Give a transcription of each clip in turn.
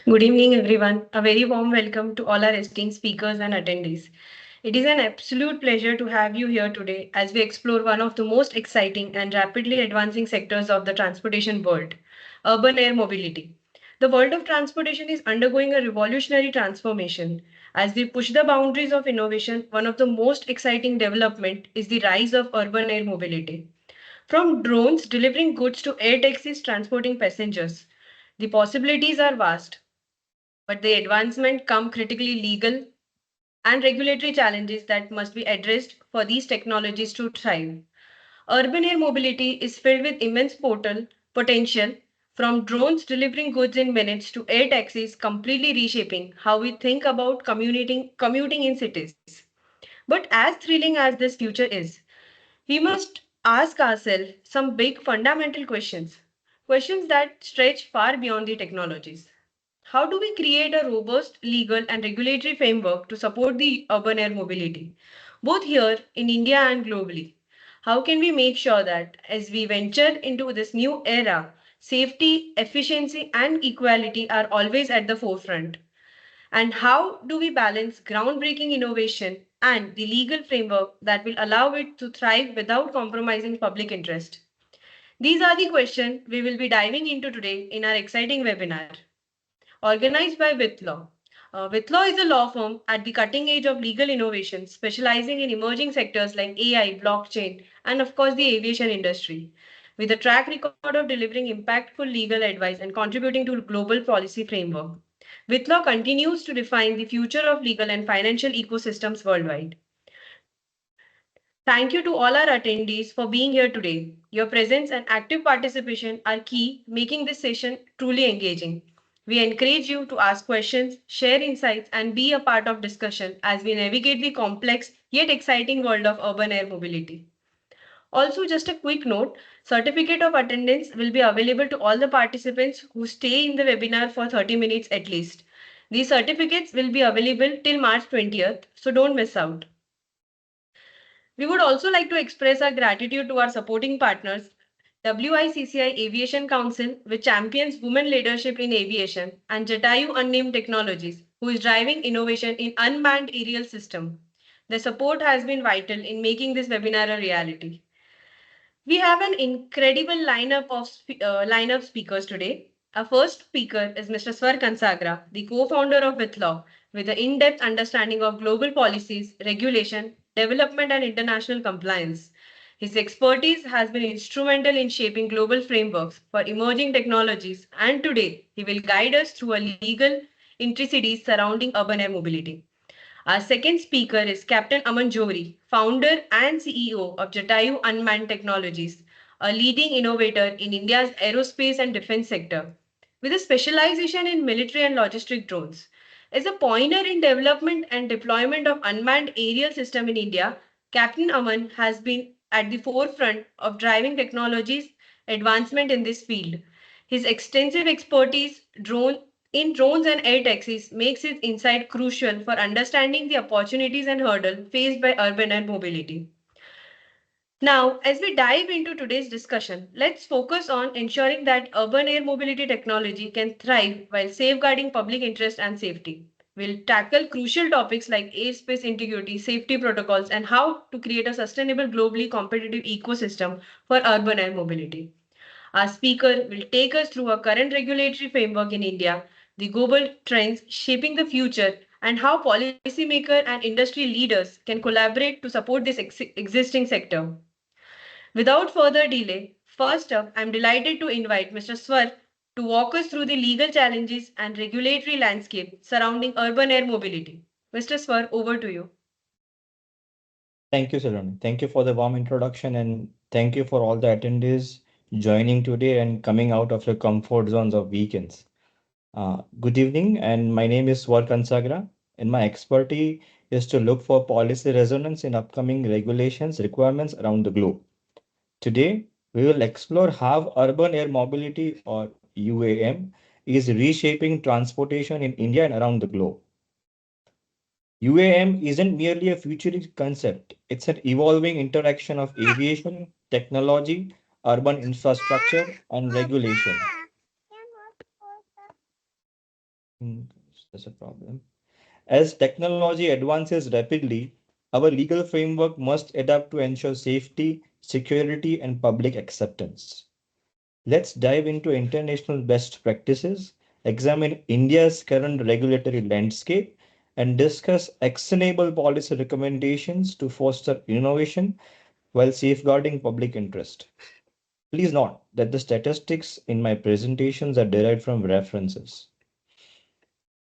Good evening, everyone. A very warm welcome to all our esteemed speakers and attendees. It is an absolute pleasure to have you here today as we explore one of the most exciting and rapidly advancing sectors of the transportation world, urban air mobility. The world of transportation is undergoing a revolutionary transformation. As we push the boundaries of innovation, one of the most exciting development is the rise of urban air mobility. From drones delivering goods to air taxis transporting passengers, the possibilities are vast, but the advancement come critically legal and regulatory challenges that must be addressed for these technologies to thrive. Urban air mobility is filled with immense potential, from drones delivering goods in minutes to air taxis completely reshaping how we think about commuting in cities. But as thrilling as this future is, we must ask ourselves some big fundamental questions, questions that stretch far beyond the technologies. How do we create a robust legal and regulatory framework to support the urban air mobility, both here in India and globally? How can we make sure that as we venture into this new era, safety, efficiency, and equality are always at the forefront? And how do we balance groundbreaking innovation and the legal framework that will allow it to thrive without compromising public interest? These are the questions we will be diving into today in our exciting webinar organized by Withlaw. Withlaw is a law firm at the cutting edge of legal innovation, specializing in emerging sectors like AI, blockchain, and of course the aviation industry. With a track record of delivering impactful legal advice and contributing to global policy framework, Withlaw continues to define the future of legal and financial ecosystems worldwide. Thank you to all our attendees for being here today. Your presence and active participation are key, making this session truly engaging. We encourage you to ask questions, share insights, and be a part of discussion as we navigate the complex yet exciting world of urban air mobility. Also, just a quick note, certificate of attendance will be available to all the participants who stay in the webinar for 30 minutes at least. These certificates will be available till March 20th, so don't miss out. We would also like to express our gratitude to our supporting partners, WICCI Aviation Council, which champions women leadership in aviation, and Jatayu Unnamed Technologies, who is driving innovation in unmanned aerial system. The support has been vital in making this webinar a reality. We have an incredible lineup speakers today. Our first speaker is Mr. Swar Kansagra, the co-founder of Withlaw, with an in-depth understanding of global policies, regulation, development, and international compliance. His expertise has been instrumental in shaping global frameworks for emerging technologies, and today he will guide us through a legal intricacies surrounding urban air mobility. Our second speaker is Captain Aman Johri, founder and CEO of Jatayu Unmanned Technologies, a leading innovator in India's aerospace and defense sector, with a specialization in military and logistic drones. As a pioneer in development and deployment of unmanned aerial system in India, Captain Aman has been at the forefront of driving technologies advancement in this field. His extensive expertise in drones and air taxis makes his insight crucial for understanding the opportunities and hurdles faced by urban air mobility. Now, as we dive into today's discussion, let's focus on ensuring that urban air mobility technology can thrive while safeguarding public interest and safety. We'll tackle crucial topics like airspace integrity, safety protocols, and how to create a sustainable, globally competitive ecosystem for urban air mobility. Our speaker will take us through a current regulatory framework in India, the global trends shaping the future, and how policymakers and industry leaders can collaborate to support this existing sector. Without further delay, first up, I'm delighted to invite Mr. Swar to walk us through the legal challenges and regulatory landscape surrounding urban air mobility. Mr. Swar, over to you. Thank you, Saloni. Thank you for the warm introduction and thank you for all the attendees joining today and coming out of your comfort zones of weekends. Good evening, and my name is Swar Kansagra, and my expertise is to look for policy resonance in upcoming regulations requirements around the globe. Today, we will explore how urban air mobility or UAM is reshaping transportation in India and around the globe. UAM isn't merely a futuristic concept, it's an evolving interaction of aviation, technology, urban infrastructure, and regulation. Hmm, that's a problem. As technology advances rapidly, our legal framework must adapt to ensure safety, security, and public acceptance. Let's dive into international best practices, examine India's current regulatory landscape, and discuss actionable policy recommendations to foster innovation while safeguarding public interest. Please note that the statistics in my presentations are derived from references.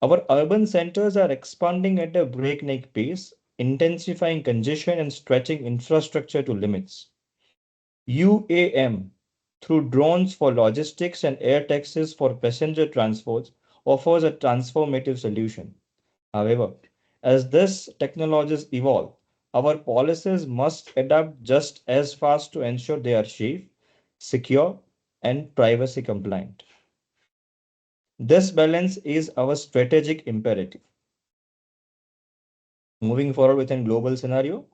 Our urban centers are expanding at a breakneck pace, intensifying congestion and stretching infrastructure to limits. UAM, through drones for logistics and air taxis for passenger transports, offers a transformative solution. However, as these technologies evolve, our policies must adapt just as fast to ensure they are safe, secure, and privacy compliant. This balance is our strategic imperative. Moving forward with a global scenario,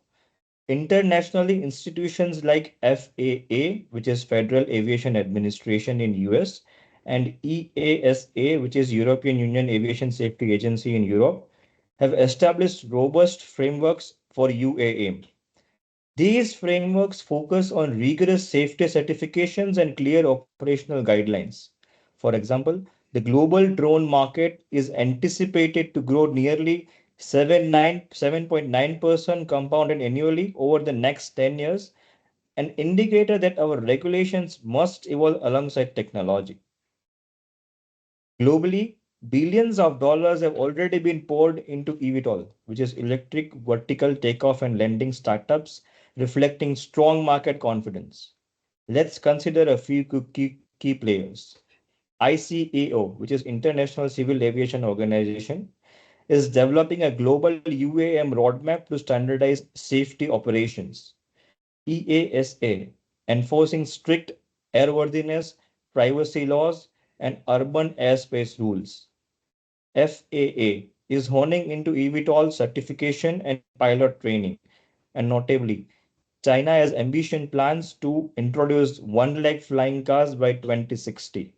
internationally, institutions like FAA, which is Federal Aviation Administration in US, and EASA, which is European Union Aviation Safety Agency in Europe, have established robust frameworks for UAM. These frameworks focus on rigorous safety certifications and clear operational guidelines. For example, the global drone market is anticipated to grow nearly 7.9% compounded annually over the next 10 years, an indicator that our regulations must evolve alongside technology. Globally, billions of dollars have already been poured into eVTOL, which is electric vertical takeoff and landing startups, reflecting strong market confidence. Let's consider a few key players. ICAO, which is International Civil Aviation Organization, is developing a global UAM roadmap to standardize safety operations. EASA, enforcing strict airworthiness, privacy laws, and urban airspace rules. FAA is honing into eVTOL certification and pilot training. And notably, China has ambition plans to introduce one leg flying cars by 2060.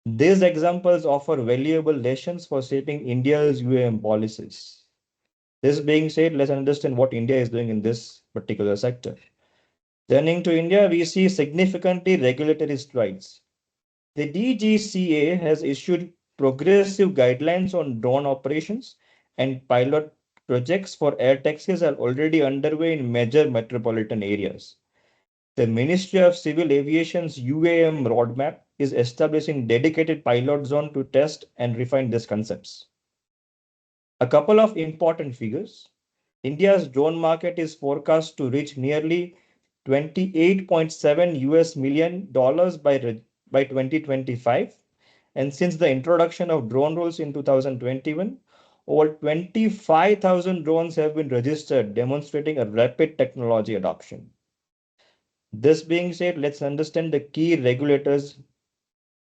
These examples offer valuable lessons for shaping India's UAM policies. This being said, let's understand what India is doing in this particular sector. Turning to India, we see significantly regulatory strides. The DGCA has issued progressive guidelines on drone operations, and pilot projects for air taxis are already underway in major metropolitan areas. The Ministry of Civil Aviation's UAM roadmap is establishing dedicated pilot zone to test and refine these concepts. A couple of important figures. India's drone market is forecast to reach nearly 28.7 US million dollars by 2025. And since the introduction of drone rules in 2021, over 25,000 drones have been registered, demonstrating a rapid technology adoption. This being said, let's understand the key regulators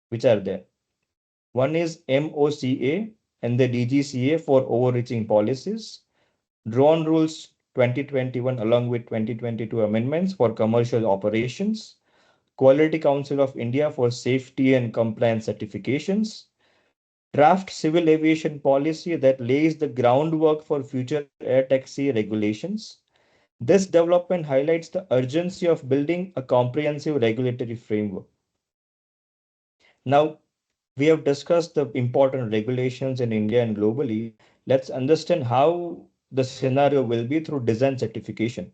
which are there. One is MOCA and the DGCA for overreaching policies, Drone Rules 2021 along with 2022 amendments for commercial operations, Quality Council of India for safety and compliance certifications, draft civil aviation policy that lays the groundwork for future air taxi regulations. This development highlights the urgency of building a comprehensive regulatory framework. Now, we have discussed the important regulations in India and globally. Let's understand how the scenario will be through design certification.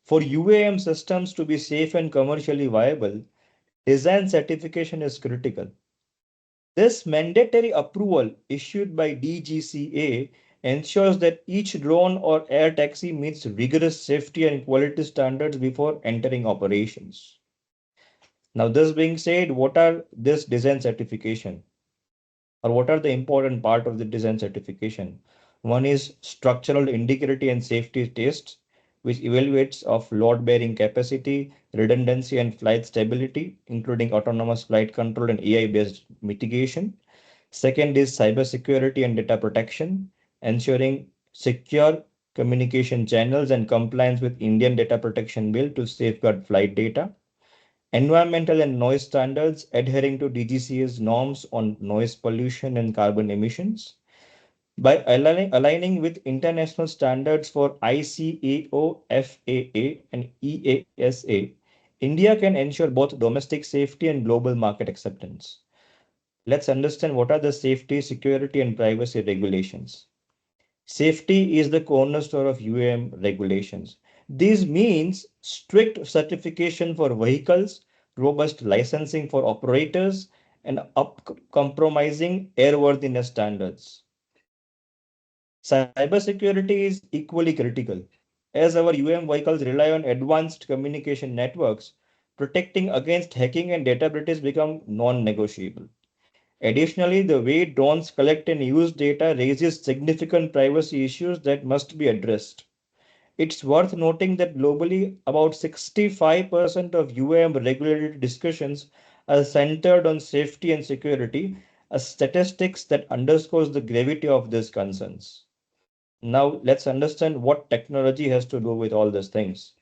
For UAM systems to be safe and commercially viable, design certification is critical. This mandatory approval issued by DGCA ensures that each drone or air taxi meets rigorous safety and quality standards before entering operations. Now, this being said, what are this design certification or what are the important part of the design certification? One is structural integrity and safety tests, which evaluates of load bearing capacity, redundancy, and flight stability, including autonomous flight control and AI based mitigation. Second is cybersecurity and data protection, ensuring secure communication channels and compliance with Indian Data Protection Bill to safeguard flight data. environmental and noise standards adhering to DGCA's norms on noise pollution and carbon emissions. By aligning with international standards for ICAO, FAA, and EASA, India can ensure both domestic safety and global market acceptance. Let's understand what are the safety, security, and privacy regulations. Safety is the cornerstone of UAM regulations. This means strict certification for vehicles, robust licensing for operators, and compromising airworthiness standards. Cybersecurity is equally critical. As our UAM vehicles rely on advanced communication networks, protecting against hacking and data breaches become non-negotiable. Additionally, the way drones collect and use data raises significant privacy issues that must be addressed. It's worth noting that globally, about 65% of UAM regulated discussions are centered on safety and security, a statistics that underscores the gravity of these concerns. Now, let's understand what technology has to do with all these things.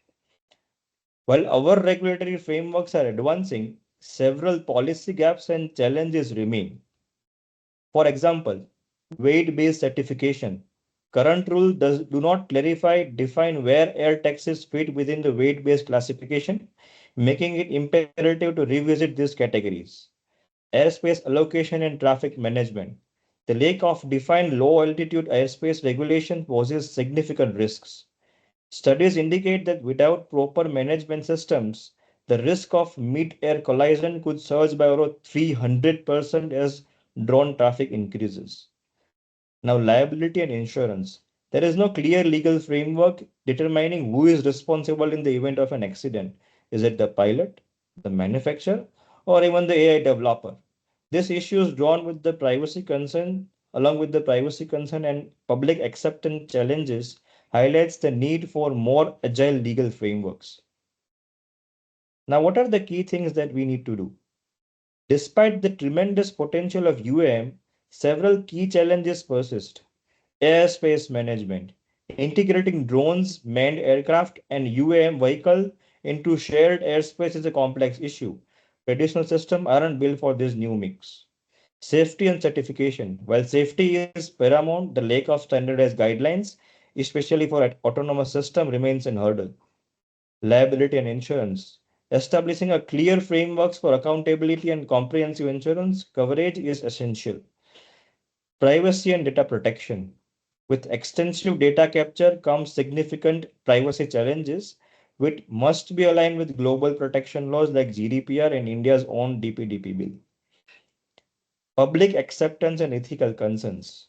While our regulatory frameworks are advancing, several policy gaps and challenges remain. For example, weight-based certification. Current rule do not define where air taxis fit within the weight-based classification, making it imperative to revisit these categories. Airspace allocation and traffic management. The lack of defined low-altitude airspace regulation poses significant risks. Studies indicate that without proper management systems, the risk of mid-air collision could surge by over 300% as drone traffic increases. Now, liability and insurance. There is no clear legal framework determining who is responsible in the event of an accident. Is it the pilot, the manufacturer, or even the AI developer? This issue is drawn with the privacy concern, along with the privacy concern and public acceptance challenges, highlights the need for more agile legal frameworks. Now, what are the key things that we need to do? Despite the tremendous potential of UAM, several key challenges persist. Airspace management. Integrating drones, manned aircraft, and UAM vehicle into shared airspace is a complex issue. Traditional systems aren't built for this new mix. Safety and certification. While safety is paramount, the lack of standardized guidelines, especially for an autonomous system, remains an hurdle. Liability and insurance. Establishing a clear frameworks for accountability and comprehensive insurance coverage is essential. Privacy and data protection. With extensive data capture comes significant privacy challenges, which must be aligned with global protection laws like GDPR and India's own DPDP bill. Public acceptance and ethical concerns.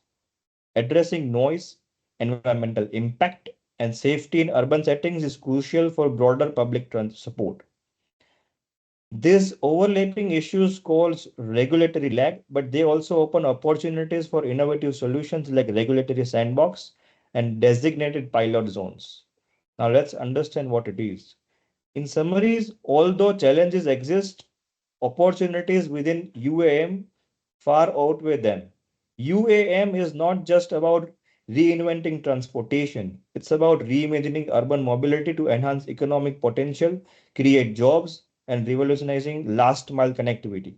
Addressing noise, environmental impact, and safety in urban settings is crucial for broader public support. These overlapping issues cause regulatory lag, but they also open opportunities for innovative solutions like regulatory sandbox and designated pilot zones. Now let's understand what it is. In summaries, although challenges exist, opportunities within UAM far outweigh them. UAM is not just about reinventing transportation, it's about reimagining urban mobility to enhance economic potential, create jobs, and revolutionizing last mile connectivity.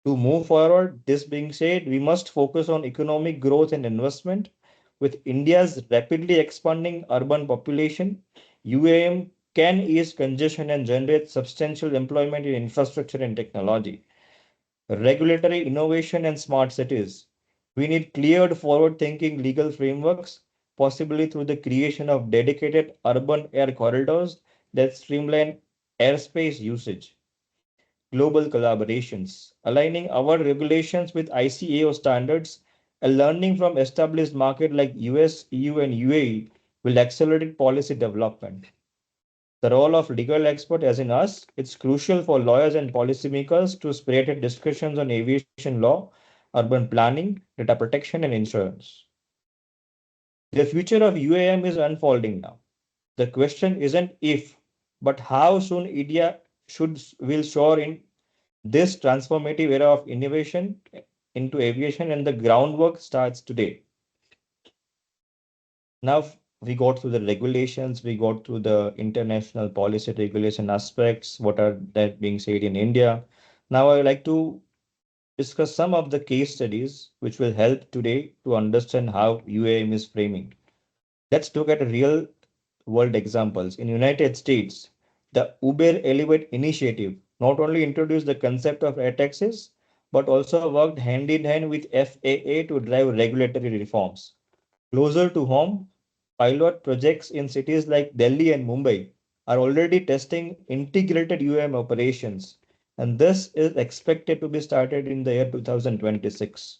To move forward, this being said, we must focus on economic growth and investment. With India's rapidly expanding urban population, UAM can ease congestion and generate substantial employment in infrastructure and technology. Regulatory innovation and smart cities. We need cleared forward thinking legal frameworks, possibly through the creation of dedicated urban air corridors that streamline airspace usage. Global collaborations, aligning our regulations with ICAO standards and learning from established markets like US, EU, and UAE will accelerate policy development. The role of legal expert, as in us, it's crucial for lawyers and policymakers to spearhead discussions on aviation law, urban planning, data protection, and insurance. The future of UAM is unfolding now. The question isn't if, but how soon India will soar in this transformative era of innovation into aviation, and the groundwork starts today. Now, We got through the regulations, we got through the international policy regulation aspects, what are that being said in India. Now I would like to discuss some of the case studies which will help today to understand how UAM is framing. Let's look at real world examples. In United States, the Uber Elevate initiative not only introduced the concept of air taxis, but also worked hand in hand with FAA to drive regulatory reforms. Closer to home, pilot projects in cities like Delhi and Mumbai are already testing integrated UAM operations, and this is expected to be started in the year 2026.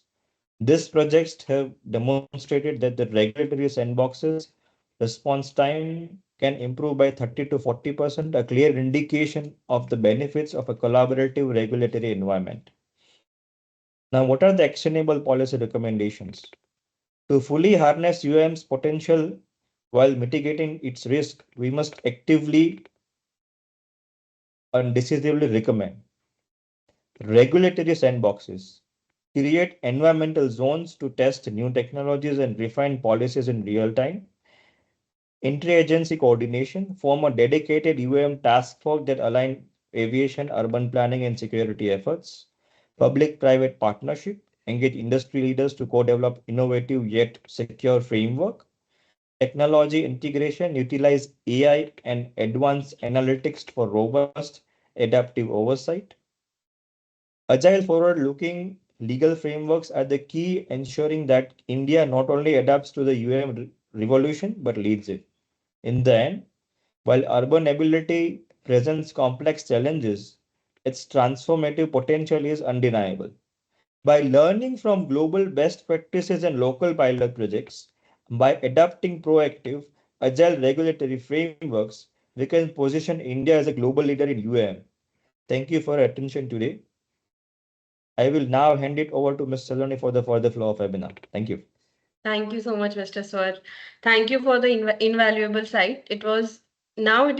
These projects have demonstrated that the regulatory sandboxes response time can improve by 30 to 40%, a clear indication of the benefits of a collaborative regulatory environment. Now, what are the actionable policy recommendations? To fully harness UAM's potential while mitigating its risk, we must actively and decisively recommend regulatory sandboxes, create environmental zones to test new technologies and refine policies in real time, interagency coordination, form a dedicated UAM task force that align aviation, urban planning, and security efforts, public-private partnership, engage industry leaders to co-develop innovative yet secure framework, technology integration, utilize AI and advanced analytics for robust adaptive oversight. Agile forward-looking legal frameworks are the key ensuring that India not only adapts to the UAM revolution but leads it. In the end, while urban mobility presents complex challenges, its transformative potential is undeniable. By learning from global best practices and local pilot projects, by adapting proactive, agile regulatory frameworks, we can position India as a global leader in UAM. Thank you for your attention today. I will now hand it over to Ms. Saloni for the further flow of webinar. Thank you. Thank you so much, Mr. Swar. Thank you for the invaluable site. It is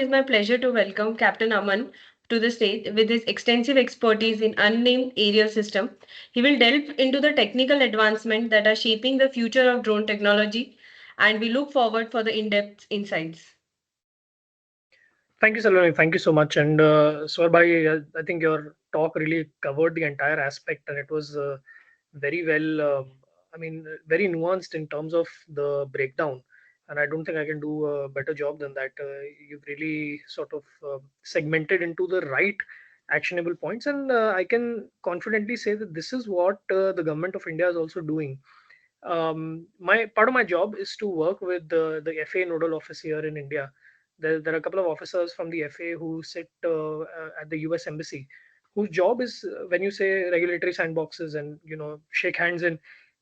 my pleasure to welcome Captain Aman to the stage with his extensive expertise in unnamed aerial system. He will delve into the technical advancements that are shaping the future of drone technology, and we look forward for the in-depth insights. Thank you, Saloni. Thank you so much. And Swarbai, I think your talk really covered the entire aspect, and it was very well, very nuanced in terms of the breakdown. And I don't think I can do a better job than that. You've really sort of segmented into the right actionable points, and I can confidently say that this is what the government of India is also doing. My part of my job is to work with the FA nodal office here in India. There are a couple of officers from the FA who sit at the US embassy, whose job is when you say regulatory sandboxes and shake hands in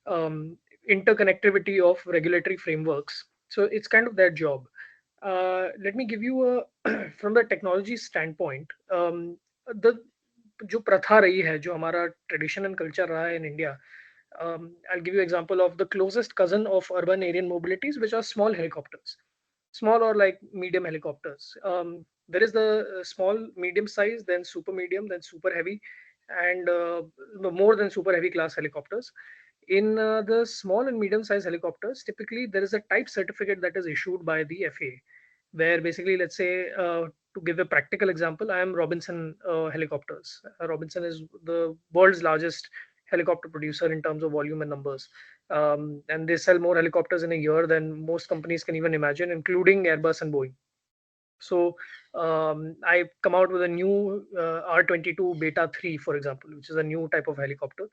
um, interconnectivity of regulatory frameworks. So it's kind of their job. Let me give you a from the technology standpoint. The जो प्रथा रही है जो हमारा tradition and culture रहा है in India. I'll give you example of the closest cousin of urban aerial mobilities, which are small helicopters, small or like medium helicopters. There is the small, medium size, then super medium, then super heavy, and no, more than super heavy class helicopters. In the small and medium size helicopters, typically there is a type certificate that is issued by the FAA, where basically, let's say, to give a practical example, I am Robinson Helicopters. Robinson is the world's largest helicopter producer in terms of volume and numbers. And they sell more helicopters in a year than most companies can even imagine, including Airbus and Boeing. So I come out with a new R22 Beta 3, for example, which is a new type of helicopter.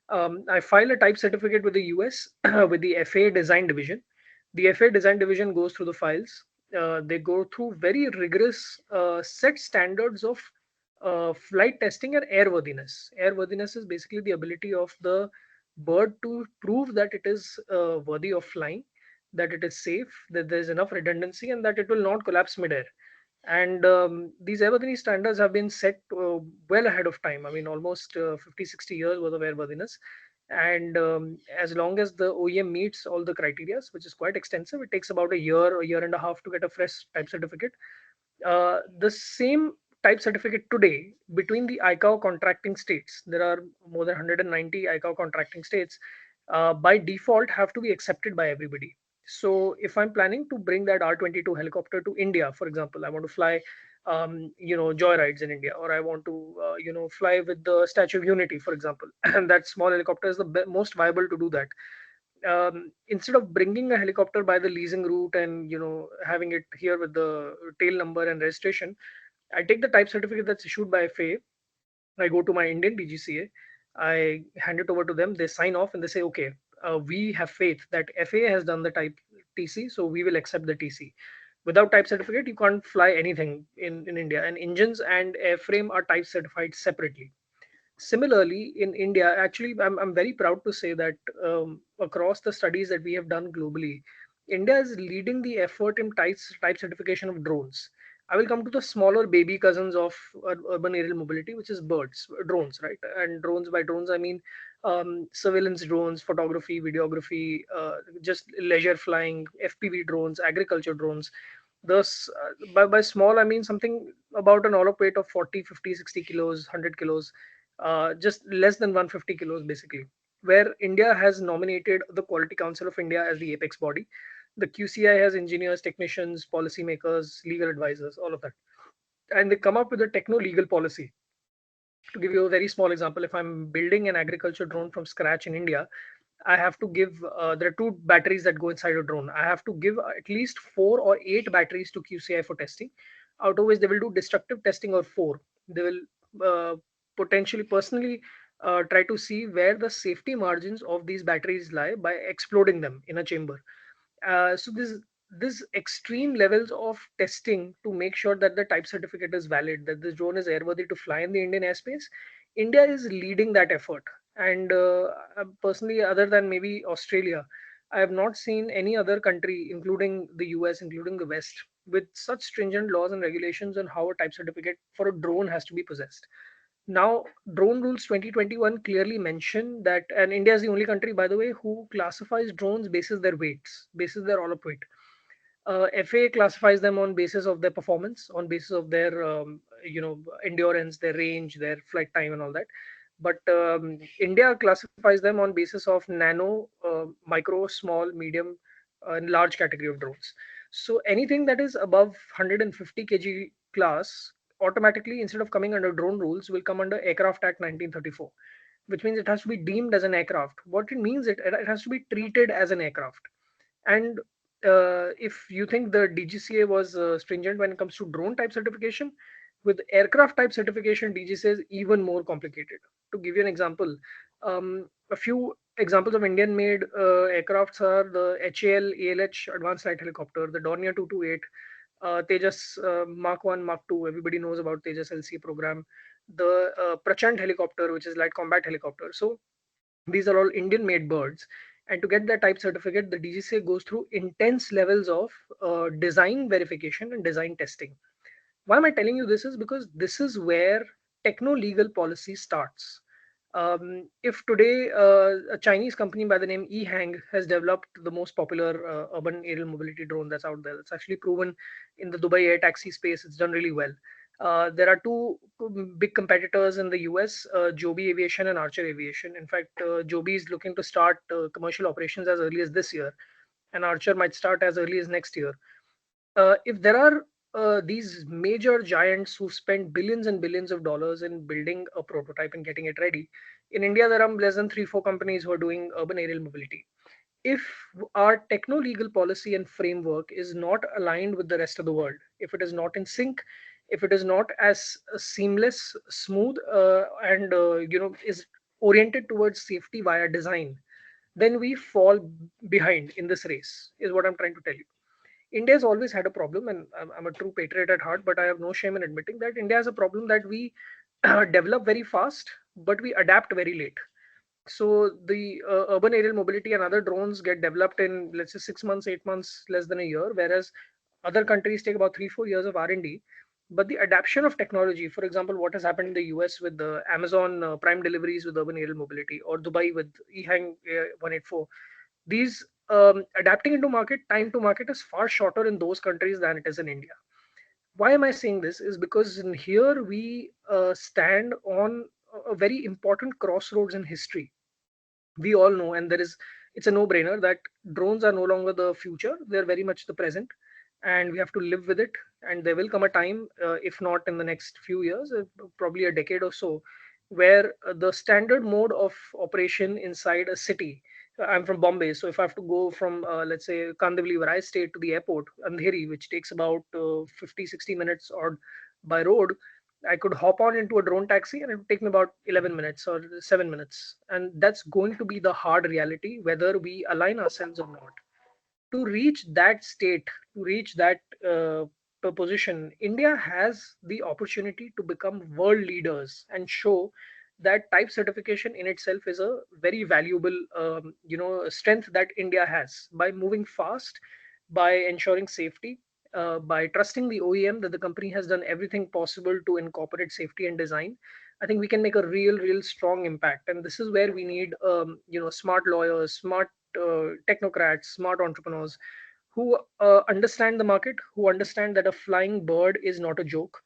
I file a type certificate with the US with the FAA design division. The FAA design division goes through the files. They go through very rigorous set standards of flight testing and airworthiness. Airworthiness is basically the ability of the bird to prove that it is worthy of flying, that it is safe, that there is enough redundancy, and that it will not collapse midair. And these airworthiness standards have been set well ahead of time. I mean, almost 50, 60 years worth of airworthiness. And as long as the OEM meets all the criteria, which is quite extensive, it takes about a year and a half to get a fresh type certificate. The same type certificate today between the ICAO contracting states, there are more than 190 ICAO contracting states, by default have to be accepted by everybody. So if I'm planning to bring that R-22 helicopter to India, for example, I want to fly, joyrides in India, or I want to, fly with the Statue of Unity, for example, and that small helicopter is the most viable to do that. Instead of bringing a helicopter by the leasing route and having it here with the tail number and registration, I take the type certificate that's issued by FAA. I go to my Indian DGCA, I hand it over to them, they sign off and they say, okay, we have faith that FAA has done the type TC, so we will accept the TC. Without type certificate, you can't fly anything in India, and engines and airframe are type certified separately. Similarly, in India, actually, I'm very proud to say that across the studies that we have done globally, India is leading the effort in type certification of drones. I will come to the smaller baby cousins of urban aerial mobility, which is drones, right? And drones, by drones, I mean surveillance drones, photography, videography, just leisure flying, FPV drones, agriculture drones. Thus, by small, I mean something about an all-up weight of 40, 50, 60 kilos, 100 kilos, just less than 150 kilos, basically. Where India has nominated the Quality Council of India as the apex body. The QCI has engineers, technicians, policymakers, legal advisors, all of that. And they come up with a techno legal policy. To give you a very small example, if I'm building an agriculture drone from scratch in India, I have to give, there are two batteries that go inside a drone. I have to give at least 4 or 8 batteries to QCI for testing, out of which they will do destructive testing or 4. They will potentially personally try to see where the safety margins of these batteries lie by exploding them in a chamber. So this extreme levels of testing to make sure that the type certificate is valid, that this drone is airworthy to fly in the Indian airspace. India is leading that effort, and personally, other than maybe Australia, I have not seen any other country, including the US, including the West, with such stringent laws and regulations on how a type certificate for a drone has to be possessed. Now, Drone Rules 2021 clearly mention that, and India is the only country, by the way, who classifies drones basis their weights, basis their all-up weight. FAA classifies them on basis of their performance, on basis of their endurance, their range, their flight time, and all that. But India classifies them on basis of nano, micro, small, medium, and large category of drones. So anything that is above 150 kg class automatically, instead of coming under drone rules, will come under Aircraft Act 1934, which means it has to be deemed as an aircraft. What it means, it has to be treated as an aircraft. And if you think the DGCA was stringent when it comes to drone type certification, with aircraft type certification, DGCA is even more complicated. To give you an example, a few examples of Indian made aircrafts are the HAL ALH Advanced Light Helicopter, the Dornier 228, Tejas Mark 1, Mark 2. Everybody knows about Tejas LC program. The Prachand helicopter, which is light combat helicopter. So these are all Indian made birds. And to get that type certificate, the DGCA goes through intense levels of design verification and design testing. Why am I telling you this? Is because this is where techno legal policy starts. If today a Chinese company by the name EHang has developed the most popular urban aerial mobility drone that's out there, it's actually proven in the Dubai air taxi space, it's done really well. There are two big competitors in the US, Joby Aviation and Archer Aviation. In fact, Joby is looking to start commercial operations as early as this year, and Archer might start as early as next year. If there are these major giants who spend billions and billions of dollars in building a prototype and getting it ready, in India there are less than 3 4 companies who are doing urban aerial mobility. If our techno legal policy and framework is not aligned with the rest of the world, if it is not in sync, if it is not as seamless, smooth, and is oriented towards safety via design, then we fall behind in this race. Is what I'm trying to tell you. India has always had a problem, and I'm a true patriot at heart, but I have no shame in admitting that India has a problem that we develop very fast, but we adapt very late. So the urban aerial mobility and other drones get developed in, let's say, 6 months, 8 months, less than a year, whereas other countries take about 3 4 years of R&D. But the adaptation of technology, for example, what has happened in the US with the Amazon Prime deliveries with urban aerial mobility, or Dubai with EHang 184, these adapting into market, time to market is far shorter in those countries than it is in India. Why am I saying this? Is because in here we stand on a very important crossroads in history. We all know, and there is it's a no-brainer that drones are no longer the future; they're very much the present, and we have to live with it. And there will come a time, if not in the next few years, probably a decade or so, where the standard mode of operation inside a city. I'm from Bombay, so if I have to go from, let's say, Kandivali, where I stay, to the airport, Andheri, which takes about 50, 60 minutes or by road, I could hop on into a drone taxi and it would take me about 11 minutes or 7 minutes. And that's going to be the hard reality, whether we align ourselves or not. To reach that state, to reach that position, India has the opportunity to become world leaders and show that type certification in itself is a very valuable, strength that India has by moving fast, by ensuring safety, by trusting the OEM that the company has done everything possible to incorporate safety and design. I think we can make a real strong impact, and this is where we need, smart lawyers, smart technocrats, smart entrepreneurs who understand the market, who understand that a flying bird is not a joke,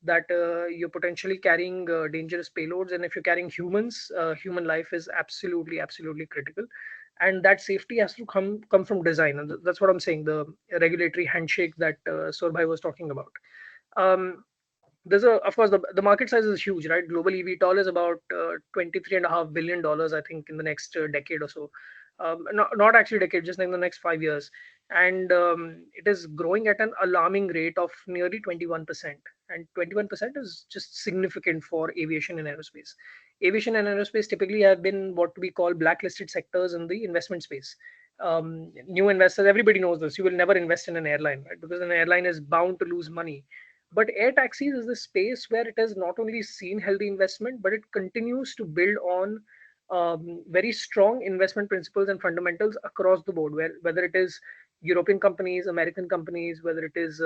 that you're potentially carrying dangerous payloads, and if you're carrying humans, human life is absolutely critical, and that safety has to come from design, and that's what I'm saying. The regulatory handshake that Sorbhai was talking about. Um, there's a Of course the market size is huge, right? Global eVTOL is about $23.5 billion, I think, in the next decade or so. Not actually decade, just in the next 5 years. And it is growing at an alarming rate of nearly 21%. And 21% is just significant for aviation and aerospace. Aviation and aerospace typically have been what we call blacklisted sectors in the investment space. New investors, everybody knows this, you will never invest in an airline, right? Because an airline is bound to lose money. But air taxis is the space where it has not only seen healthy investment, but it continues to build on very strong investment principles and fundamentals across the board, whether it is European companies, American companies, whether it is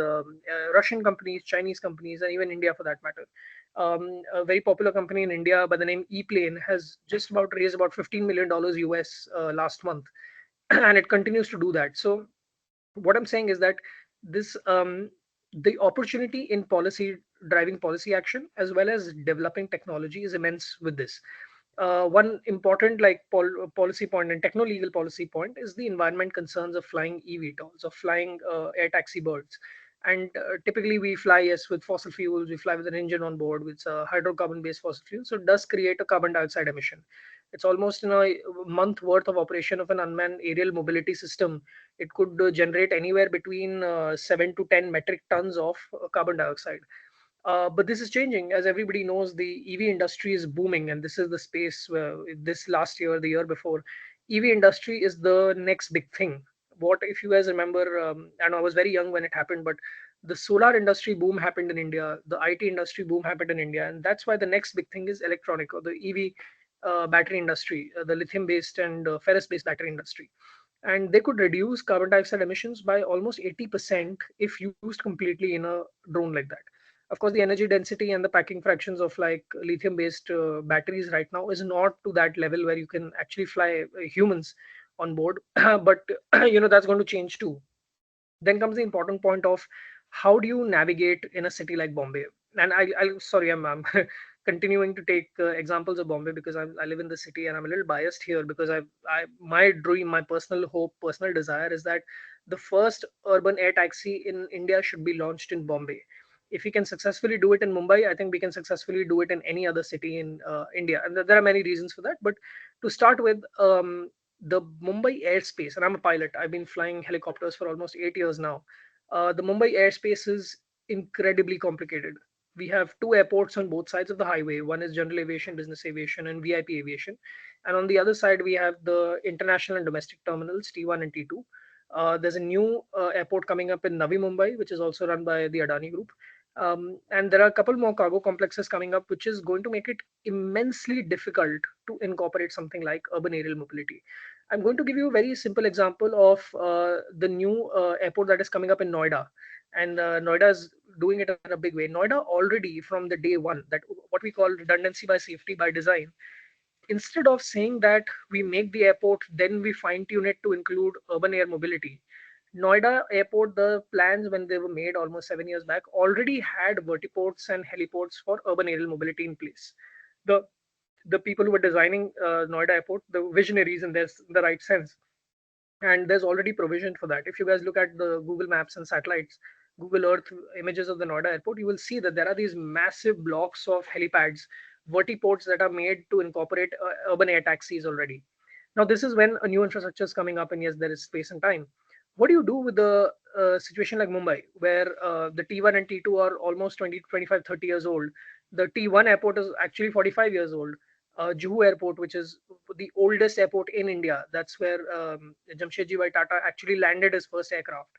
Russian companies, Chinese companies, and even India for that matter. A very popular company in India by the name ePlane has just about raised about $15 million US last month, and it continues to do that. So what I'm saying is that this the opportunity in policy, driving policy action as well as developing technology, is immense with this. One important, like, policy point and techno legal policy point is the environment concerns of flying eVTOLs, of flying air taxi birds. And typically we fly, yes, with fossil fuels, we fly with an engine on board with hydrocarbon based fossil fuel, so it does create a carbon dioxide emission. It's almost in a month worth of operation of an unmanned aerial mobility system. It could generate anywhere between 7 to 10 metric tons of carbon dioxide. But this is changing. As everybody knows, the EV industry is booming, and this is the space where this last year, the year before, EV industry is the next big thing. What if you guys remember? And I was very young when it happened, but the solar industry boom happened in India, the IT industry boom happened in India, and that's why the next big thing is electronic, or the EV battery industry, the lithium-based and ferrous-based battery industry. And they could reduce carbon dioxide emissions by almost 80% if used completely in a drone like that. Of course, the energy density and the packing fractions of, like, lithium based batteries right now is not to that level where you can actually fly humans on board, but that's going to change too. Then comes the important point of how do you navigate in a city like Bombay? And I sorry, I'm continuing to take examples of Bombay because I live in the city and I'm a little biased here because my dream, my personal hope, personal desire is that the first urban air taxi in India should be launched in Bombay. If we can successfully do it in Mumbai, I think we can successfully do it in any other city in India. And there are many reasons for that. But to start with, the Mumbai airspace, and I'm a pilot. I've been flying helicopters for almost 8 years now. The Mumbai airspace is incredibly complicated. We have two airports on both sides of the highway. One is general aviation, business aviation, and VIP aviation. And on the other side, we have the international and domestic terminals, T1 and T2. There's a new airport coming up in Navi Mumbai, which is also run by the Adani Group. And there are a couple more cargo complexes coming up, which is going to make it immensely difficult to incorporate something like urban aerial mobility. I'm going to give you a very simple example of the new airport that is coming up in Noida. And Noida is doing it in a big way. Noida already, from the day one, that what we call redundancy by safety by design, instead of saying that we make the airport, then we fine tune it to include urban air mobility. Noida airport, the plans when they were made almost 7 years back already had vertiports and heliports for urban aerial mobility in place. The the people who were designing Noida airport, the visionaries in this, in the right sense, and there's already provision for that. If you guys look at the Google Maps and satellites, Google Earth images of the Noida airport, you will see that there are these massive blocks of helipads, vertiports that are made to incorporate urban air taxis already. Now, this is when a new infrastructure is coming up, and yes, there is space and time. What do you do with the situation like Mumbai, where the T1 and T2 are almost 20, 25, 30 years old? The T1 airport is actually 45 years old. Juhu Airport, which is the oldest airport in India, that's where Jamshedji Bhai Tata actually landed his first aircraft.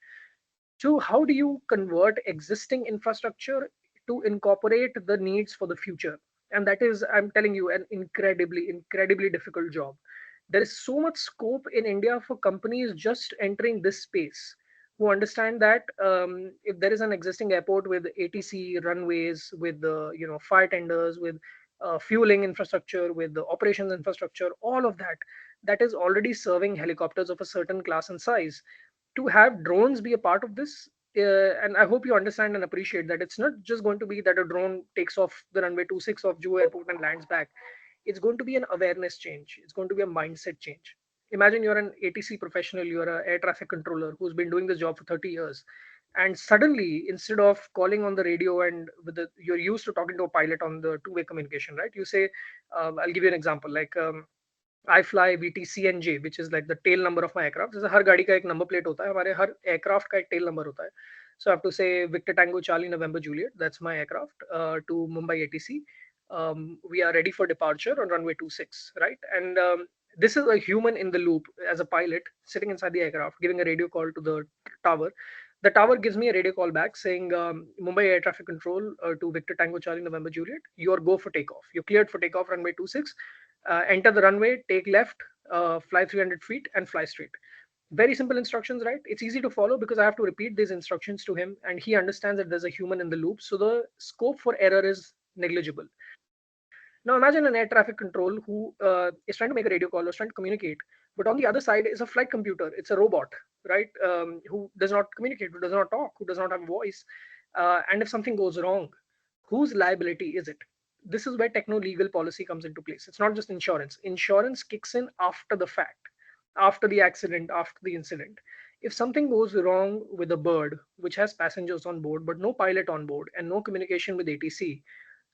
So, how do you convert existing infrastructure to incorporate the needs for the future? And that is, I'm telling you, an incredibly difficult job. There is so much scope in India for companies just entering this space who understand that if there is an existing airport with ATC runways, with the fire tenders, with fueling infrastructure, with the operations infrastructure, all of that, that is already serving helicopters of a certain class and size, to have drones be a part of this. And I hope you understand and appreciate that it's not just going to be that a drone takes off the runway 26 of Juhu Airport and lands back. It's going to be an awareness change. It's going to be a mindset change. Imagine you're an ATC professional, you're an air traffic controller who's been doing this job for 30 years. And suddenly, instead of calling on the radio and you're used to talking to a pilot on the two-way communication, right? You say, I'll give you an example. Like I fly VTCNJ, which is like the tail number of my aircraft. जैसे हर गाड़ी का एक number plate होता है, हमारे हर aircraft का एक tail number होता है. So I have to say Victor Tango Charlie November Juliet. That's my aircraft to Mumbai ATC. We are ready for departure on runway 26, right? And this is a human in the loop as a pilot sitting inside the aircraft, giving a radio call to the tower. The tower gives me a radio call back saying, Mumbai Air Traffic Control to Victor Tango Charlie November Juliet, you are go for takeoff. You're cleared for takeoff runway 26. Enter the runway, take left, fly 300 feet, and fly straight. Very simple instructions, right? It's easy to follow because I have to repeat these instructions to him, and he understands that there's a human in the loop. So the scope for error is negligible. Now imagine an air traffic control who is trying to make a radio call or is trying to communicate, but on the other side is a flight computer. It's a robot, right? Who does not communicate, who does not talk, who does not have a voice. And if something goes wrong, whose liability is it? This is where techno legal policy comes into place. It's not just insurance. Insurance kicks in after the fact, after the accident, after the incident. If something goes wrong with a bird which has passengers on board but no pilot on board and no communication with ATC,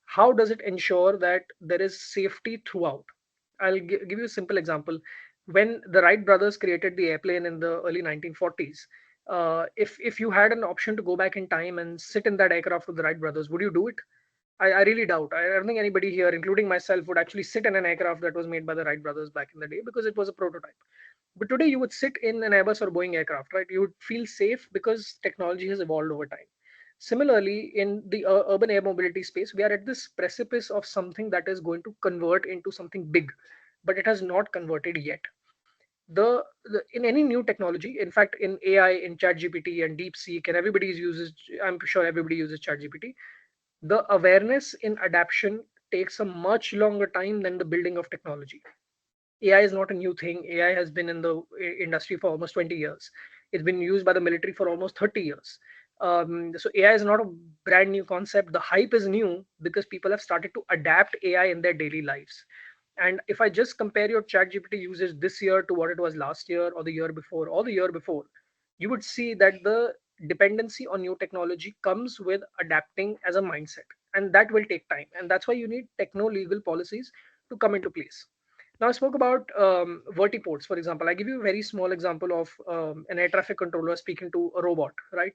how does it ensure that there is safety throughout? I'll give you a simple example. When the Wright brothers created the airplane in the early 1940s, if you had an option to go back in time and sit in that aircraft with the Wright brothers, would you do it? I really doubt. I don't think anybody here, including myself, would actually sit in an aircraft that was made by the Wright brothers back in the day because it was a prototype. But today, you would sit in an Airbus or Boeing aircraft, right? You would feel safe because technology has evolved over time. Similarly, in the urban air mobility space, we are at this precipice of something that is going to convert into something big, but it has not converted yet. In any new technology, in fact, in AI, in ChatGPT and DeepSeek, and I'm sure everybody uses ChatGPT. The awareness in adaptation takes a much longer time than the building of technology. AI is not a new thing. AI has been in the industry for almost 20 years. It's been used by the military for almost 30 years. So AI is not a brand new concept. The hype is new because people have started to adapt AI in their daily lives. And if I just compare your ChatGPT usage this year to what it was last year or the year before or the year before, you would see that the dependency on new technology comes with adapting as a mindset. And that will take time. And that's why you need techno legal policies to come into place. Now, I spoke about vertiports, for example. I give you a very small example of an air traffic controller speaking to a robot, right?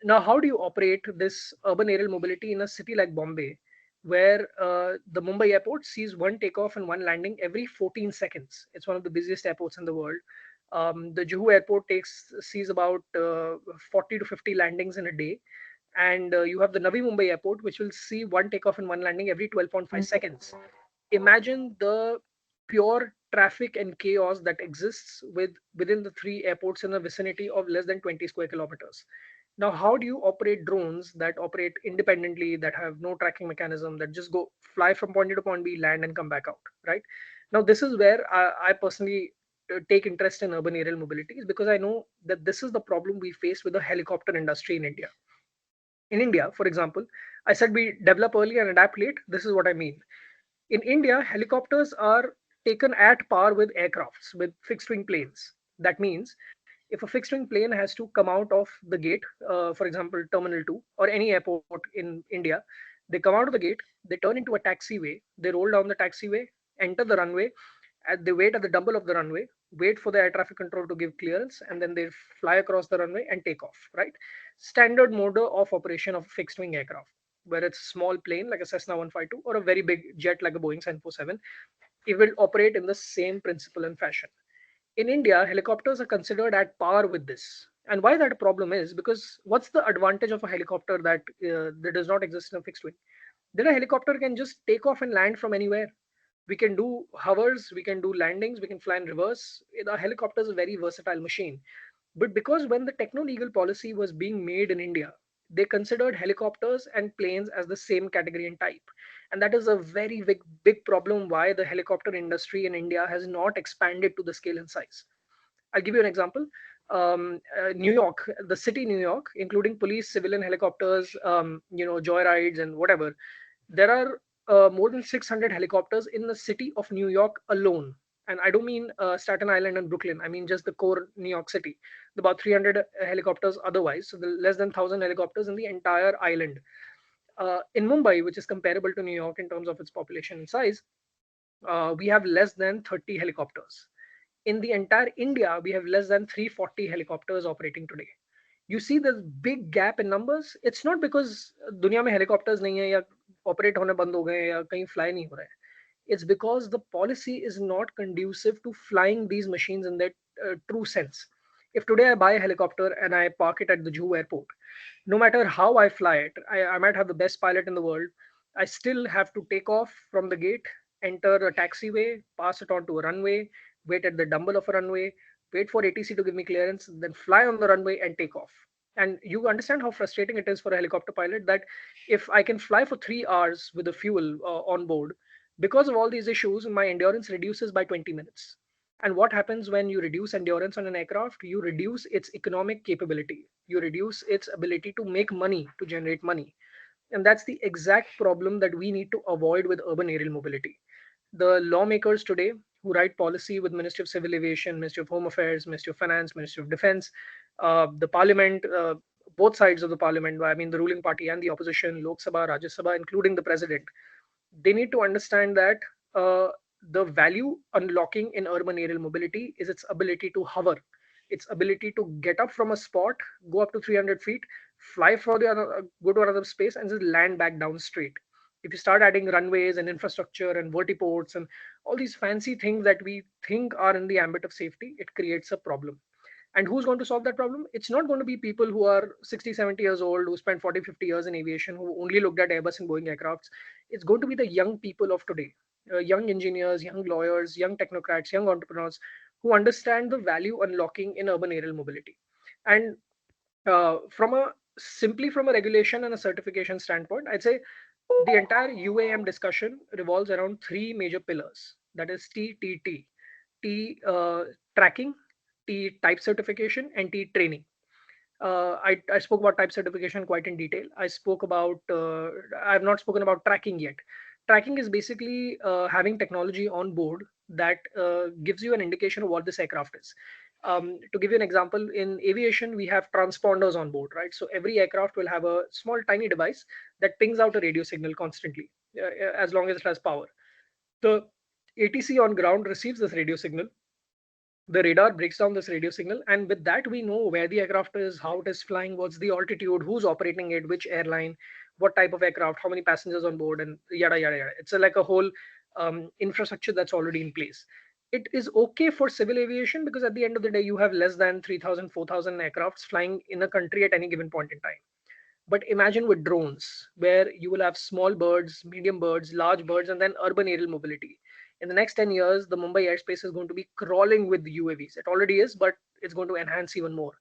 Now, how do you operate this urban aerial mobility in a city like Bombay, where the Mumbai airport sees one takeoff and one landing every 14 seconds? It's one of the busiest airports in the world. The Juhu airport sees about 40 to 50 landings in a day, and you have the Navi Mumbai airport, which will see one takeoff and one landing every 12.5 seconds. Imagine the pure traffic and chaos that exists within the three airports in a vicinity of less than 20 square kilometers. Now, how do you operate drones that operate independently, that have no tracking mechanism, that just go fly from point A to point B, land and come back out, right? Now, this is where I personally take interest in urban aerial mobility, is because I know that this is the problem we face with the helicopter industry in India. In India, for example, I said we develop early and adapt late. This is what I mean. In India, helicopters are taken at par with aircrafts, with fixed wing planes. That means if a fixed wing plane has to come out of the gate, for example, Terminal 2 or any airport in India, they come out of the gate, they turn into a taxiway, they roll down the taxiway, enter the runway, they wait at the double of the runway, wait for the air traffic control to give clearance, and then they fly across the runway and take off, right? Standard mode of operation of a fixed wing aircraft, whether it's a small plane like a Cessna 152 or a very big jet like a Boeing 747, it will operate in the same principle and fashion. In India, helicopters are considered at par with this. And why that a problem is because what's the advantage of a helicopter that does not exist in a fixed wing? Then a helicopter can just take off and land from anywhere. We can do hovers, we can do landings, we can fly in reverse. A helicopter is a very versatile machine. But because when the techno legal policy was being made in India, they considered helicopters and planes as the same category and type. And that is a very big problem why the helicopter industry in India has not expanded to the scale and size. I'll give you an example. New York, the city New York, including police, civilian helicopters, joyrides and whatever, there are more than 600 helicopters in the city of New York alone. And I don't mean Staten Island and Brooklyn. I mean just the core New York City. About 300 helicopters otherwise. So the less than 1,000 helicopters in the entire island. In Mumbai, which is comparable to New York in terms of its population and size, we have less than 30 helicopters. In the entire India, we have less than 340 helicopters operating today. You see this big gap in numbers. It's not because दुनिया में helicopters नहीं है या operate होने बंद हो गए हैं या कहीं fly नहीं हो रहे हैं. It's because the policy is not conducive to flying these machines in their true sense. If today I buy a helicopter and I park it at the Juhu airport, no matter how I fly it, I might have the best pilot in the world. I still have to take off from the gate, enter a taxiway, pass it on to a runway, wait at the dumble of a runway, wait for ATC to give me clearance, then fly on the runway and take off. And you understand how frustrating it is for a helicopter pilot that if I can fly for 3 hours with the fuel on board, because of all these issues, my endurance reduces by 20 minutes. And what happens when you reduce endurance on an aircraft? You reduce its economic capability. You reduce its ability to make money, to generate money. And that's the exact problem that we need to avoid with urban aerial mobility. The lawmakers today who write policy with Ministry of Civil Aviation, Ministry of Home Affairs, Ministry of Finance, Ministry of Defense, the Parliament, both sides of the Parliament, I mean the ruling party and the opposition, Lok Sabha, Rajya Sabha, including the president, they need to understand that the value unlocking in urban aerial mobility is its ability to hover, its ability to get up from a spot, go up to 300 feet, fly for the other, go to another space, and just land back down straight. If you start adding runways and infrastructure and vertiports and all these fancy things that we think are in the ambit of safety, it creates a problem. And who's going to solve that problem? It's not going to be people who are 60, 70 years old, who spent 40, 50 years in aviation, who only looked at Airbus and Boeing aircrafts. It's going to be the young people of today, young engineers, young lawyers, young technocrats, young entrepreneurs who understand the value unlocking in urban aerial mobility. And from a simply from a regulation and a certification standpoint, I'd say the entire UAM discussion revolves around three major pillars. That is TTT, T tracking, T type certification, and T training. I spoke about type certification quite in detail. I have not spoken about tracking yet. Tracking is basically having technology on board that gives you an indication of what this aircraft is. To give you an example, in aviation, we have transponders on board, right? So every aircraft will have a small, tiny device that pings out a radio signal constantly, as long as it has power. The ATC on ground receives this radio signal, the radar breaks down this radio signal, and with that we know where the aircraft is, how it is flying, what's the altitude, who's operating it, which airline, what type of aircraft, how many passengers on board, and yada yada yada. It's like a whole infrastructure that's already in place. It is okay for civil aviation because at the end of the day you have less than 3,000, 4,000 aircrafts flying in a country at any given point in time. But imagine with drones, where you will have small birds, medium birds, large birds, and then urban aerial mobility. In the next 10 years, the Mumbai airspace is going to be crawling with UAVs. It already is, but it's going to enhance even more.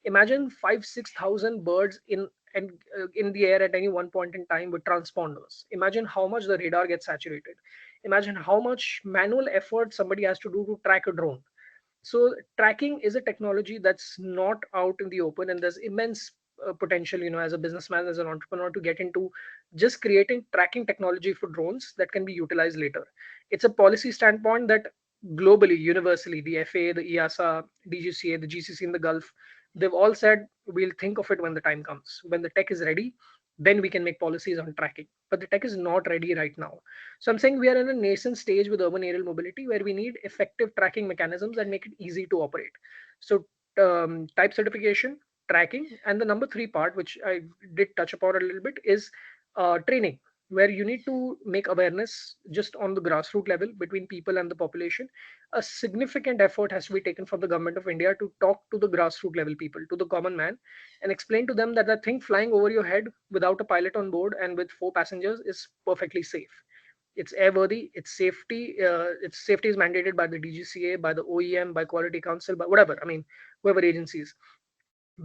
Imagine 5, 6,000 birds in the air at any one point in time with transponders. Imagine how much the radar gets saturated. Imagine how much manual effort somebody has to do to track a drone. So tracking is a technology that's not out in the open, and there's immense potential, as a businessman, as an entrepreneur, to get into just creating tracking technology for drones that can be utilized later. It's a policy standpoint that globally, universally, the FAA, the EASA, DGCA, the GCC in the Gulf, they've all said we'll think of it when the time comes. When the tech is ready, then we can make policies on tracking. But the tech is not ready right now. So I'm saying we are in a nascent stage with urban aerial mobility where we need effective tracking mechanisms that make it easy to operate. So type certification, tracking, and the number three part, which I did touch upon a little bit, is training, where you need to make awareness just on the grassroots level between people and the population. A significant effort has to be taken from the government of India to talk to the grassroots level people, to the common man, and explain to them that the thing flying over your head without a pilot on board and with four passengers is perfectly safe. It's airworthy. It's safety. Its safety is mandated by the DGCA, by the OEM, by Quality Council, by whatever. I mean, whoever agencies.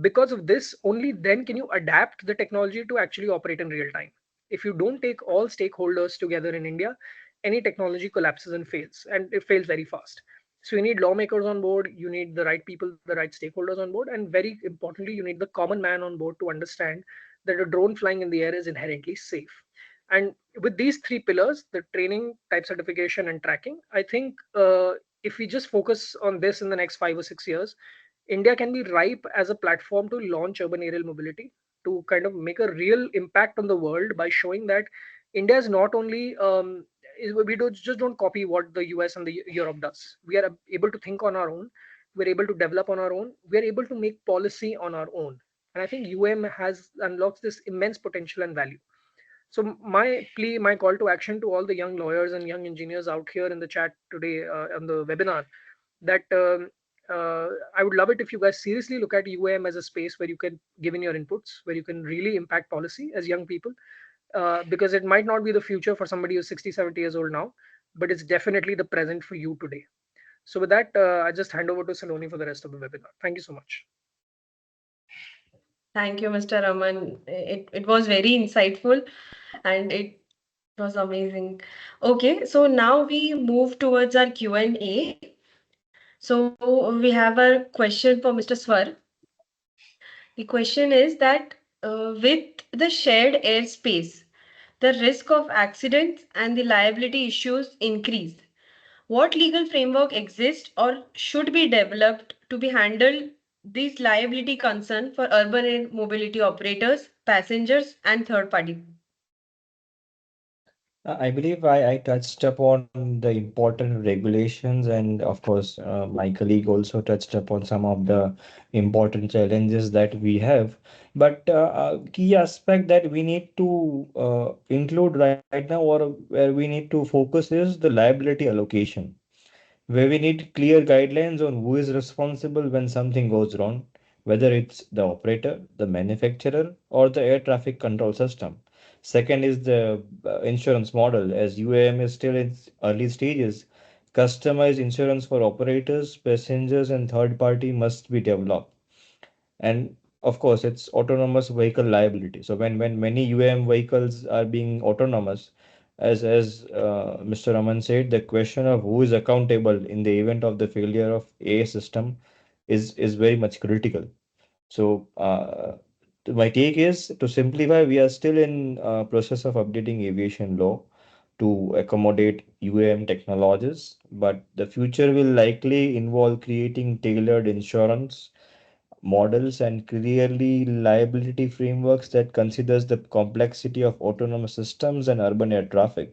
Because of this, only then can you adapt the technology to actually operate in real time. If you don't take all stakeholders together in India, any technology collapses and fails, and it fails very fast. So you need lawmakers on board, you need the right people, the right stakeholders on board, and very importantly, you need the common man on board to understand that a drone flying in the air is inherently safe. And with these three pillars, the training, type certification, and tracking, I think if we just focus on this in the next 5 or 6 years, India can be ripe as a platform to launch urban aerial mobility, to kind of make a real impact on the world by showing that India is not only we don't just don't copy what the US and the Europe does. We are able to think on our own. We're able to develop on our own. We're able to make policy on our own. And I think UM has unlocks this immense potential and value. So my plea, my call to action to all the young lawyers and young engineers out here in the chat today on the webinar, that I would love it if you guys seriously look at UAM as a space where you can give in your inputs, where you can really impact policy as young people, because it might not be the future for somebody who's 60, 70 years old now, but it's definitely the present for you today. So with that, I just hand over to Saloni for the rest of the webinar. Thank you so much. Thank you, Mr. Aman. It was very insightful and it was amazing. Okay, so now we move towards our Q&A. So we have a question for Mr. Swar. The question is that with the shared airspace, the risk of accidents and the liability issues increase. What legal framework exists or should be developed to be handled these liability concern for urban air mobility operators, passengers, and third party? I believe I touched upon the important regulations, and of course, my colleague also touched upon some of the important challenges that we have. But a key aspect that we need to include right now, or where we need to focus, is the liability allocation, where we need clear guidelines on who is responsible when something goes wrong, whether it's the operator, the manufacturer, or the air traffic control system. Second is the insurance model. As UAM is still in its early stages, customized insurance for operators, passengers, and third party must be developed. And of course, it's autonomous vehicle liability. So when many UAM vehicles are being autonomous, as Mr. Raman said, the question of who is accountable in the event of the failure of a system is very much critical. So my take is, to simplify, we are still in process of updating aviation law to accommodate UAM technologies, but the future will likely involve creating tailored insurance models and clearly liability frameworks that considers the complexity of autonomous systems and urban air traffic.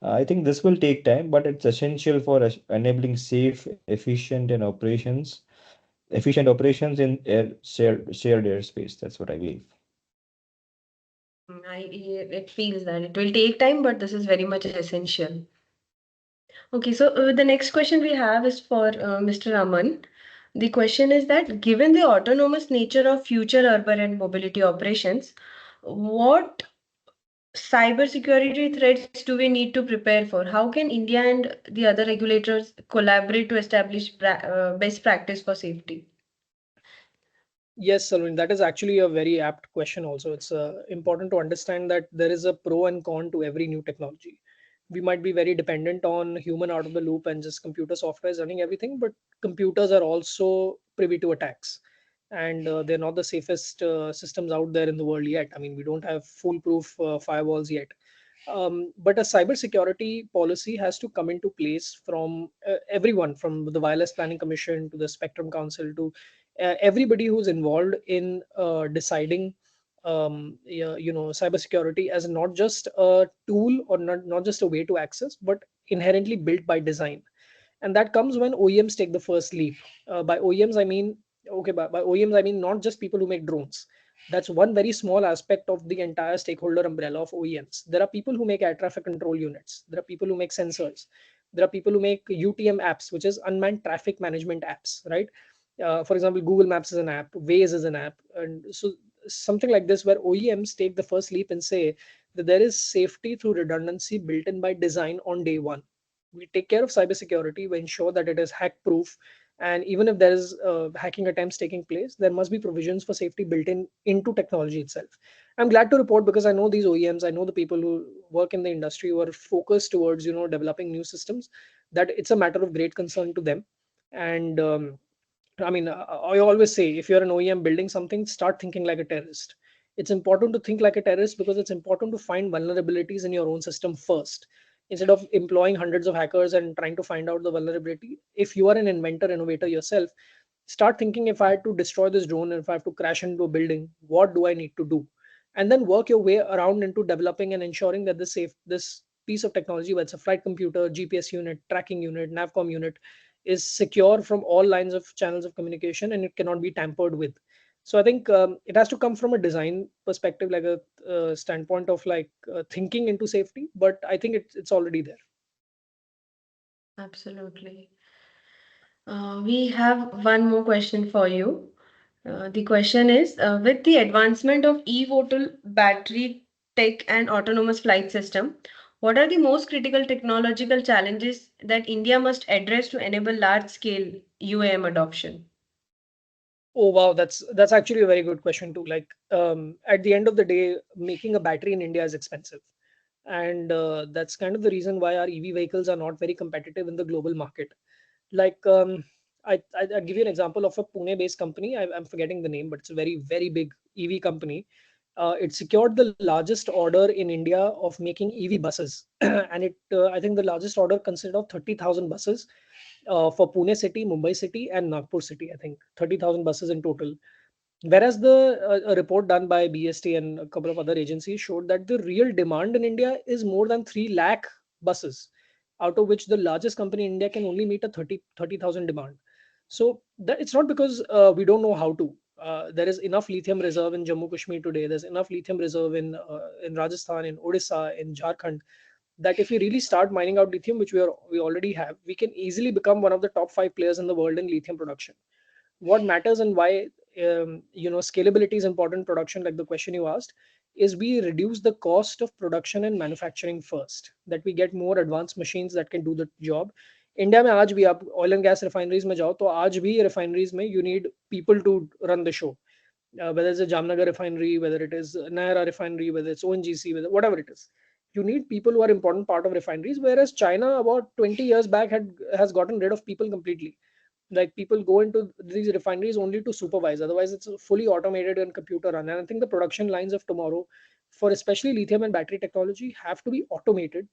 I think this will take time, but it's essential for enabling safe, efficient operations in shared airspace. That's what I believe. It feels that it will take time, but this is very much essential. Okay, so the next question we have is for Mr. Aman. The question is that given the autonomous nature of future urban and mobility operations, what cybersecurity threats do we need to prepare for? How can India and the other regulators collaborate to establish best practice for safety? Yes, Salwin, that is actually a very apt question. Also, it's important to understand that there is a pro and con to every new technology. We might be very dependent on human out of the loop and just computer software is running everything, but computers are also privy to attacks, and they're not the safest systems out there in the world yet. I mean, we don't have foolproof firewalls yet. But a cybersecurity policy has to come into place from everyone, from the Wireless Planning Commission to the Spectrum Council to everybody who's involved in deciding, cybersecurity as not just a tool or not just a way to access, but inherently built by design. And that comes when OEMs take the first leap. By OEMs, I mean, by OEMs, I mean not just people who make drones. That's one very small aspect of the entire stakeholder umbrella of OEMs. There are people who make air traffic control units. There are people who make sensors. There are people who make UTM apps, which is unmanned traffic management apps, right? For example, Google Maps is an app, Waze is an app, and so something like this, where OEMs take the first leap and say that there is safety through redundancy built in by design on day one. We take care of cybersecurity, we ensure that it is hack proof, and even if there is hacking attempts taking place, there must be provisions for safety built in into technology itself. I'm glad to report, because I know these OEMs, I know the people who work in the industry who are focused towards developing new systems, that it's a matter of great concern to them. And I mean, I always say, if you're an OEM building something, start thinking like a terrorist. It's important to think like a terrorist because it's important to find vulnerabilities in your own system first, instead of employing hundreds of hackers and trying to find out the vulnerability. If you are an inventor, innovator yourself, start thinking, if I had to destroy this drone and if I have to crash into a building, what do I need to do? And then work your way around into developing and ensuring that this piece of technology, whether it's a flight computer, GPS unit, tracking unit, navcom unit, is secure from all lines of channels of communication, and it cannot be tampered with. So I think it has to come from a design perspective, like a standpoint of like thinking into safety, but I think it's already there. Absolutely. We have one more question for you. The question is, with the advancement of e-votal battery tech and autonomous flight system, what are the most critical technological challenges that India must address to enable large-scale UAM adoption? Oh wow, that's actually a very good question too. Like at the end of the day, making a battery in India is expensive, and that's kind of the reason why our EV vehicles are not very competitive in the global market. Like I'll give you an example of a Pune-based company. I'm forgetting the name, but it's a very big EV company. It secured the largest order in India of making EV buses, and it I think the largest order consisted of 30,000 buses for Pune city, Mumbai city, and Nagpur city. I think 30,000 buses in total. Whereas the a report done by BST and a couple of other agencies showed that the real demand in India is more than 3 lakh buses, out of which the largest company in India can only meet a 30,000 demand. So that it's not because we don't know how to. There is enough lithium reserve in Jammu Kashmir today. There's enough lithium reserve in Rajasthan, in Odisha, in Jharkhand, that if we really start mining out lithium, which we already have, we can easily become one of the top 5 players in the world in lithium production. What matters and why scalability is important in production, like the question you asked, is we reduce the cost of production and manufacturing first, that we get more advanced machines that can do the job. India में आज भी आप oil and gas refineries में जाओ तो आज भी refineries में you need people to run the show, whether it's a Jamnagar refinery, whether it is Naira refinery, whether it's ONGC, whatever it is. You need people who are important part of refineries. Whereas China, about 20 years back, has gotten rid of people completely. Like people go into these refineries only to supervise. Otherwise, it's fully automated and computer run. And I think the production lines of tomorrow, for especially lithium and battery technology, have to be automated.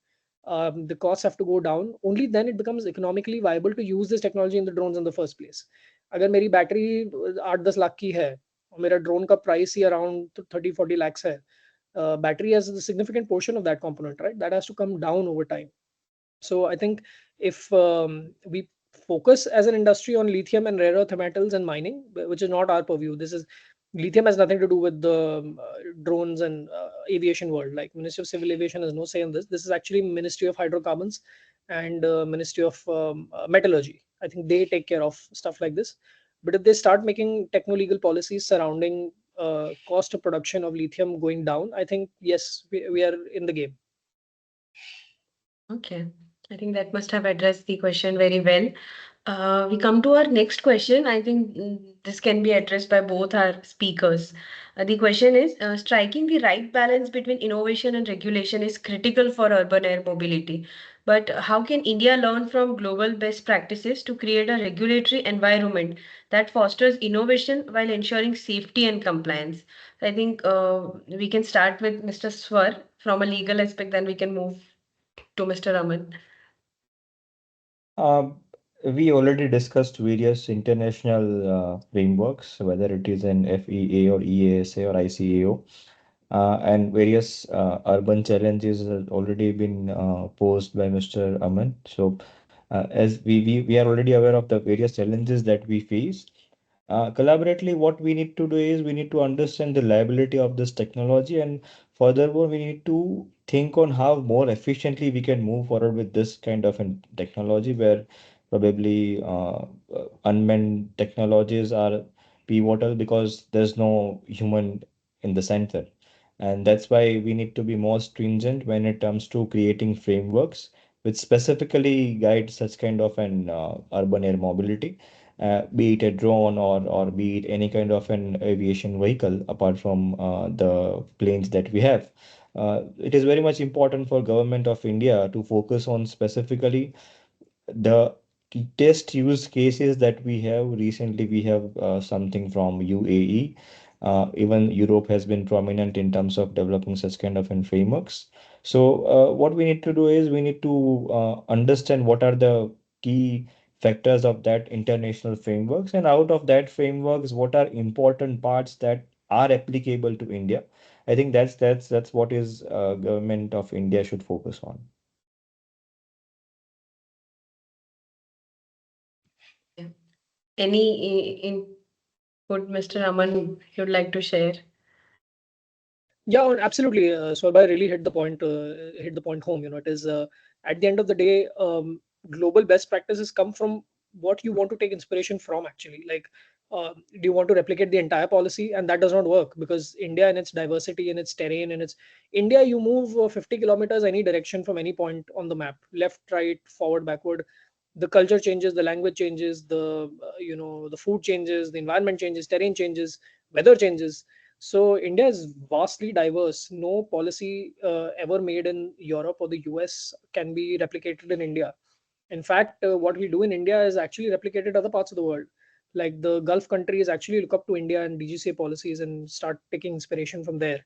The costs have to go down. Only then it becomes economically viable to use this technology in the drones in the first place. अगर मेरी battery 8-10 lakh की है और मेरा drone का price ही around 30-40 lakhs है, battery has a significant portion of that component, right? That has to come down over time. So I think if we focus as an industry on lithium and rare earth metals and mining, which is not our purview, this is lithium has nothing to do with the drones and aviation world. Like Ministry of Civil Aviation has no say in this. This is actually Ministry of Hydrocarbons and Ministry of Metallurgy. I think they take care of stuff like this. But if they start making techno-legal policies surrounding cost of production of lithium going down, I think yes, we are in the game. Okay, I think that must have addressed the question very well. We come to our next question. I think this can be addressed by both our speakers. The question is striking the right balance between innovation and regulation is critical for urban air mobility. But how can India learn from global best practices to create a regulatory environment that fosters innovation while ensuring safety and compliance? I think we can start with Mr. Swar from a legal aspect, then we can move to Mr. Aman. Uh, we already discussed various international frameworks, whether it is an FEA or EASA or ICAO, and various urban challenges have already been posed by Mr. Aman. So, as we are already aware of the various challenges that we face, collaboratively, what we need to do is we need to understand the liability of this technology, and furthermore, we need to think on how more efficiently we can move forward with this kind of an technology where probably unmanned technologies are pivotal because there's no human in the center. And that's why we need to be more stringent when it comes to creating frameworks which specifically guide such kind of an urban air mobility, be it a drone or be it any kind of an aviation vehicle apart from the planes that we have. It is very much important for government of India to focus on specifically the test use cases that we have. Recently we have something from UAE. Even Europe has been prominent in terms of developing such kind of in frameworks. So what we need to do is we need to understand what are the key factors of that international frameworks, and out of that frameworks what are important parts that are applicable to India. I think that's what is government of India should focus on. Yeah. Any input, Mr. Aman, you'd like to share? Yeah, absolutely. Swarbai really hit the point home. It is at the end of the day, global best practices come from what you want to take inspiration from. Actually, like, do you want to replicate the entire policy? And that does not work because India and its diversity and its terrain and its India, you move 50 kilometers any direction from any point on the map, left, right, forward, backward. The culture changes, the language changes, the food changes, the environment changes, terrain changes, weather changes. So India is vastly diverse. No policy ever made in Europe or the US can be replicated in India. In fact, what we do in India is actually replicated in other parts of the world. Like the Gulf countries actually look up to India and DGCA policies and start taking inspiration from there.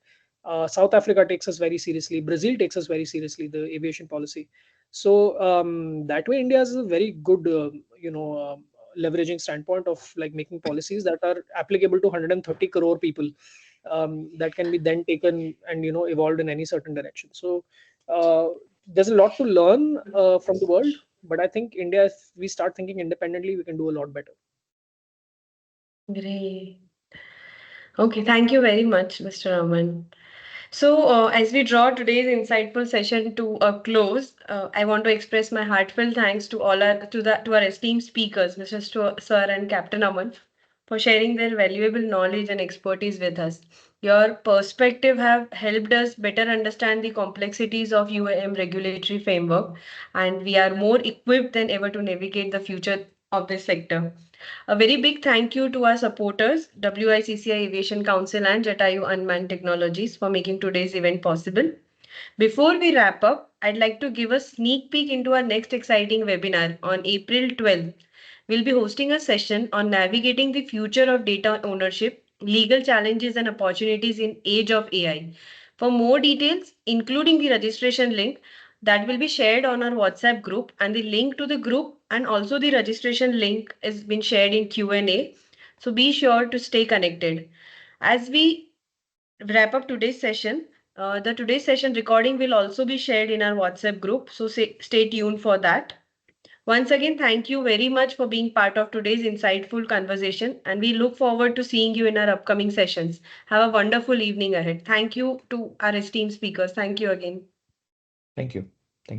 South Africa takes us very seriously. Brazil takes us very seriously, the aviation policy. So that way, India is a very good, leveraging standpoint of like making policies that are applicable to 130 crore people, that can be then taken and evolved in any certain direction. So uh, there's a lot to learn from the world, but I think India, if we start thinking independently, we can do a lot better. Great. Okay, thank you very much, Mr. Aman. So, as we draw today's insightful session to a close, I want to express my heartfelt thanks to all our to our esteemed speakers, Mr. Sir and Captain Aman, for sharing their valuable knowledge and expertise with us. Your perspective have helped us better understand the complexities of UAM regulatory framework, and we are more equipped than ever to navigate the future of this sector. A very big thank you to our supporters, WICCI Aviation Council and Jatayu Unmanned Technologies, for making today's event possible. Before we wrap up, I'd like to give a sneak peek into our next exciting webinar on April 12th. We'll be hosting a session on navigating the future of data ownership, legal challenges and opportunities in age of AI. For more details, including the registration link, that will be shared on our WhatsApp group, and the link to the group and also the registration link has been shared in Q&A. So be sure to stay connected. As we wrap up today's session, the today's session recording will also be shared in our WhatsApp group. So stay tuned for that. Once again, thank you very much for being part of today's insightful conversation, and we look forward to seeing you in our upcoming sessions. Have a wonderful evening ahead. Thank you to our esteemed speakers. Thank you again. Thank you.